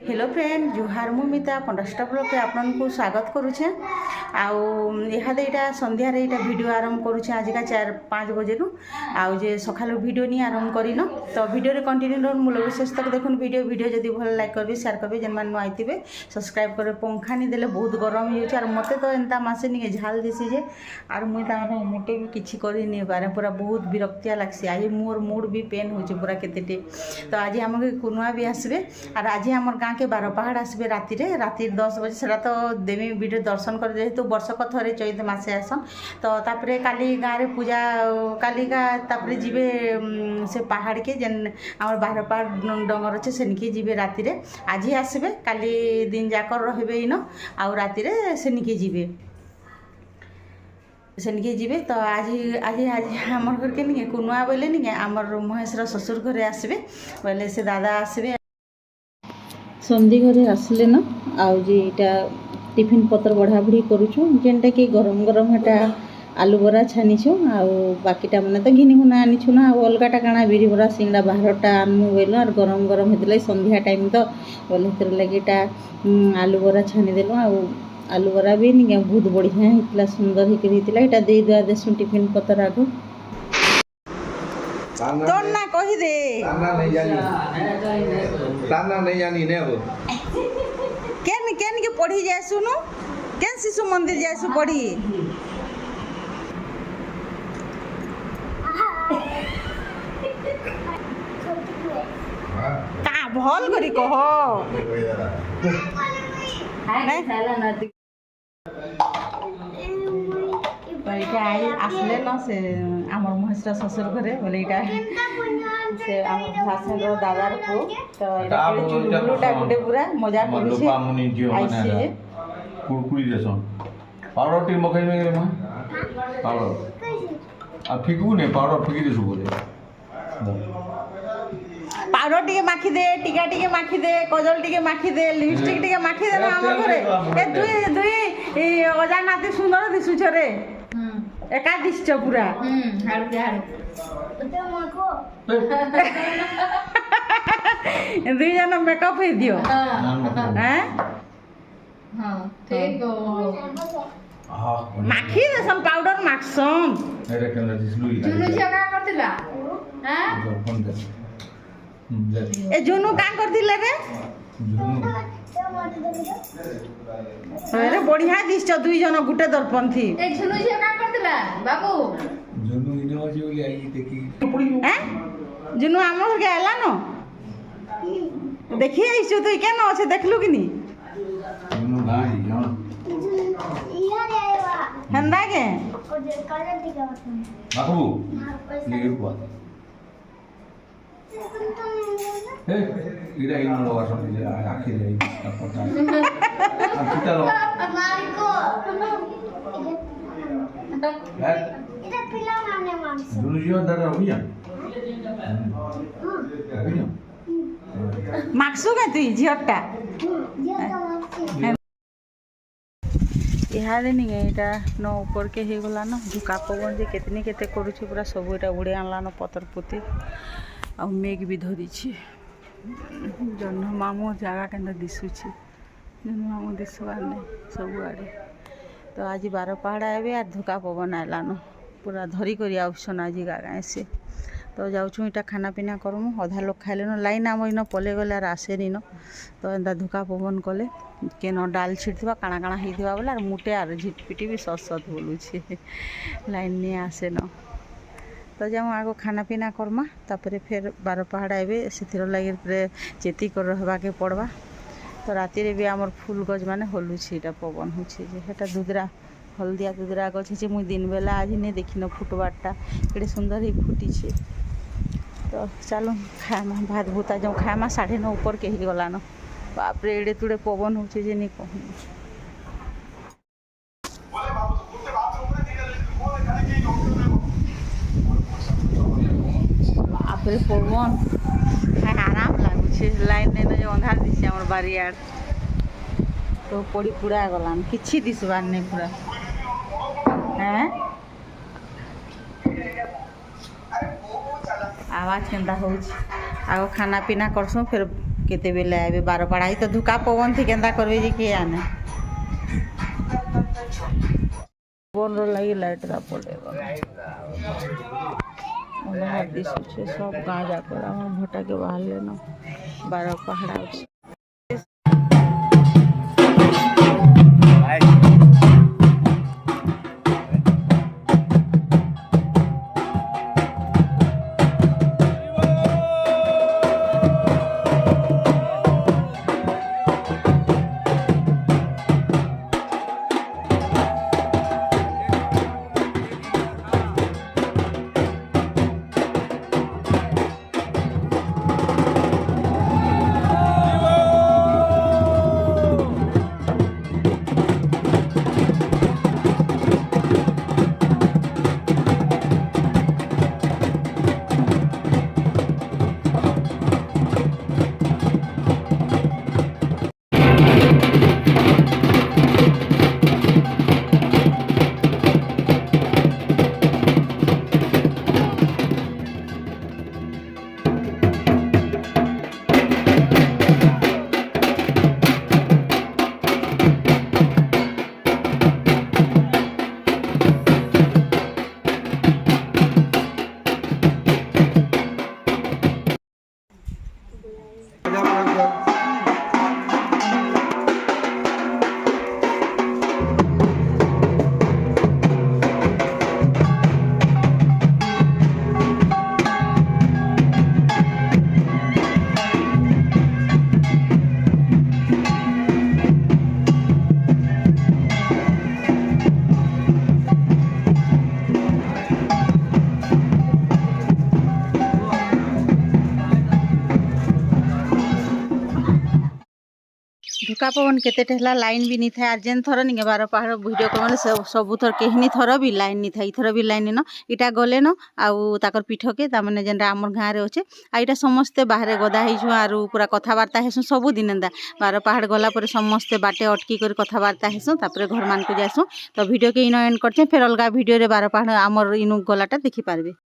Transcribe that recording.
Hello friend जुहार मुमिता पंडस्टा blog आपको स्वागत करुचे आहादे यहाँ संध्यार यहाँ वीडियो आरंभ करुचे आजिका 4-5 बजे आउ जे सकाल वीडियो नहीं आरंभ करन तो वीडियो रे कंटिन्यू रहन मूल विशेष तक देखुन वीडियो जब भल लाइक करेंगे शेयर करेंगे जेन मैंने आईथे सब्सक्राइब करेंगे पंखा नहीं देले बहुत गरम हो मत तो एंता मसे नहीं झाल देसी जे आर मुई मोटे भी किसी कर नहीं पारे पूरा बहुत विरक्तिया लगसी आज मोर मूड भी पेन हो पूरा केते तो आज आम कुनुआ भी आसबे और आज आम गाँ के 12 पहाड़ आसबे राति 10 बजे से तो देवी वीडियो दर्शन कर जेहेतु वर्षक थरे चैत मसे आसन तो तापरे काली गाँव रे पूजा कालिका तापरे जीवे से पहाड़ के जेन आम 12 पहाड़ डंगर अच्छे सेनिके जीवे राति आज ही आसबे काली दिन जाक रहे इन आउ राति सेनिके जीवे सेनिके जीवे तो आज आज आज आम घर के नहीं कुनुआ बोले नहीं आमर महेशर ससुर घरे आसबे बोले से दादा आसबे संधि घरे आसले न आउ जे इटा टिफिन पत्र बढ़ा बढ़ी करूछु जेनटा कि गरम गरम हटा आलू बरा छानीछु आउ बाकीटा मैंने तो घिनी हुना आनीछु ना अलगाटा काଣା बिरी बरा सिंगड़ा बाहरटा आनमु बेलो और गरम गरम हेतले संध्या टाइम तो बोले हेतर लगिटा आलू बरा छानी देलो आउ आलू बरा भी नहीं बहुत बढ़िया होता सुंदर होता यहाँ दे दुआ देसु टिफिन पतर आगो तोर ना कही दे ताना नहीं जानी ने अब केन केन के पढ़ी जाय सुनु केन शिशु मंदिर जाय सु पढ़ी का भल करी कह आसले न से आमर महेशर ससुर घरे बोले से भाषण दादार पु तो चुलबुलुटा गुटे पूरा मजा करूछे आइसे जे कुरकुरी देसन पाउडर टी मखै में पाउडर आ फिकू ने पाउडर फिकी देसु बोले पाउडर टिके माखी दे टीका टिके माखी दे कजल टिके माखी दे लिपस्टिक टिके माखी दे ना हमर घरे ए दुई दुई ए अजा नाती सुंदर दिसु छरे एका दिश्च पूरा हारू हारू दुई जन मेकअप हे दियो हैं हां ठीक हो माखी देसन पाउडर माखसन अरे केना दिसलु जुनु जगा करतिला हैं ए जुनु का करतिले रे अरे बढ़िया दिश्च दुई जन गुटे दर्पण थी ए जुनु जे का करतिला बाबू जुनु इने अछि बोली आई देखी हैं जुनु हमर के आला न देखि आइछु तू केन अछि देखलु कि नी जुनु गाई हां हंदा के बाबू ये को ए इरा इन लोग आसन जे आखि रे पता आ किता लो मारिको इरा पिला माने मानस जुनु जियो दादा होइया माक्सु के तू झियटा इहादे नहीं यहाँ न ऊपर के हो गला न झुका पवन जे केतनी केते करूछि पूरा सब एटा उड़े आनला न पतर पुती आ मेघ भी धरी जन्म मामू जगह के दिशुची जन्म मामू दिशवार नहीं सब आड़े तो आज 12 पहाड़ आए और धुका पवन आएला न पूरा धरी कर आउसन आज गाँ से तो जाऊँ इटा खाना पीना करमु अधा लोग खाइले न लाइन आम इन पले गले आर आसे नी न तो एंता धुका पवन कले के न डाल छिड़वा काଣା काଣା होता बोले और मुटे आर झिटपिटी भी सत सत बोलुछे लाइन नहीं आसे न तो जाऊँ आगो खाना पीना करमा तापर फिर 12 पहाड़ आए से लगे चेती कर रहा के पड़वा तो राति रे भी आमर फूल गज माने हलुछे इटा पवन होटा दुदरा हलदिया दुदरा गछ है मुई दिन बेला आज नहीं देखी न फुटबारटा एटे सुंदर ही फुटी तो चलो खामा भात भूता जाऊँ खामा 9:30 ऊपर के ही गला न बापरे एड़े तुड़े पवन होचे जे नहीं कहूँ बापरे पवन आराम लगुचे लाइन नहीं जो अंधार दिशे आम बारियाड़ तो पड़ी पूरा गलान किसी दिशबार नहीं पूरा हैं आवाज केन्ता हो आगो खाना पीना करसुँ फिर केतेबेले आबे बारपाड़ा ही तो धुका पवन थी केंदा करबे जे के आने बोल लगी लाइट दा पड़ेगा सब गाँ जाकर भटा के बाहर लेना बारपाड़ा धुका पवन केते ठेला लाइन भी नहीं था जेन थर नहीं बारपाड़ा वीडियो कॉल सब थर कहीं थर भी लाइन नहीं था इथर भी लाइन न इटा गले न आउ ताकर पीठ के तामने जेन आमर गाँव रे अच्छे आ इटा समस्ते बाहर गदा हो आरु पूरा कथबार्ता हेसु सब दिन एंदा बारपाड़ गला पर समस्ते बाटे अटकी कर कथबार्ता हेसु तापर घर मान को जासु तो वीडियो के इनो एंड करछे फिर अलग वीडियो रे बारपाड़ आमर इनु गलाटा देखि पारबे।